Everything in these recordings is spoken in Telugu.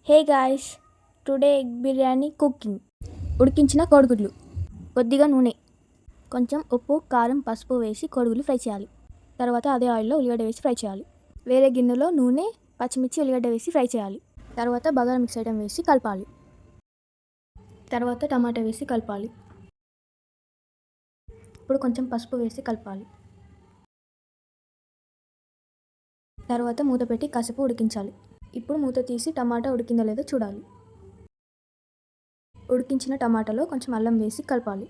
Hey guys, today egg biryani cooking. ఉడికించిన కోడిగుడ్లు, కొద్దిగా నూనె, కొంచెం ఉప్పు, కారం, పసుపు వేసి కోడిగుడ్లు ఫ్రై చేయాలి. తర్వాత అదే ఆయిల్లో ఉల్లిగడ్డ వేసి ఫ్రై చేయాలి. వేరే గిన్నెలో నూనె, పచ్చిమిర్చి, ఉల్లిగడ్డ వేసి ఫ్రై చేయాలి. తర్వాత బగారా మిక్స్ ఐటమ్ వేసి కలపాలి. తర్వాత టమాటా వేసి కలపాలి. ఇప్పుడు కొంచెం పసుపు వేసి కలపాలి. తర్వాత మూత పెట్టి కాసేపు ఉడికించాలి. ఇప్పుడు మూత తీసి టమాటా ఉడికిందో లేదో చూడాలి. ఉడికించిన టమాటాలో కొంచెం అల్లం వేసి కలపాలి.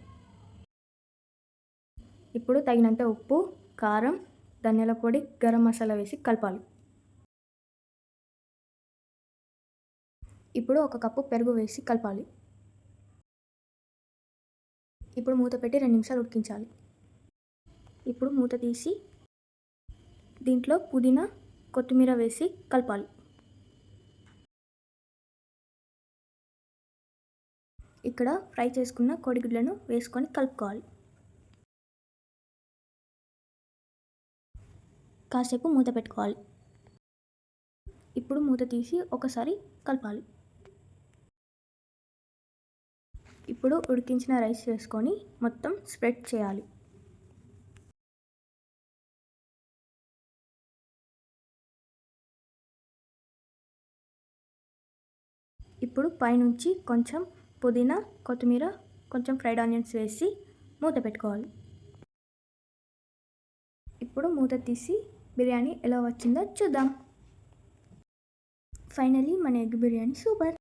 ఇప్పుడు తగినంత ఉప్పు, కారం, ధనియాల పొడి, గరం మసాలా వేసి కలపాలి. ఇప్పుడు 1 కప్పు పెరుగు వేసి కలపాలి. ఇప్పుడు మూత పెట్టి 2 నిమిషాలు ఉడికించాలి. ఇప్పుడు మూత తీసి దీంట్లో పుదీనా, కొత్తిమీర వేసి కలపాలి. ఇక్కడ ఫ్రై చేసుకున్న కోడిగుడ్లను వేసుకొని కలుపుకోవాలి. కాసేపు మూత పెట్టుకోవాలి. ఇప్పుడు మూత తీసి ఒకసారి కలపాలి. ఇప్పుడు ఉడికించిన రైస్ వేసుకొని మొత్తం స్ప్రెడ్ చేయాలి. ఇప్పుడు పైనుంచి కొంచెం పుదీనా, కొత్తిమీర, కొంచెం ఫ్రైడ్ ఆనియన్స్ వేసి మూత పెట్టుకోవాలి. ఇప్పుడు మూత తీసి బిర్యానీ ఎలా వచ్చిందో చూద్దాం. ఫైనలీ మన ఎగ్ బిర్యానీ సూపర్.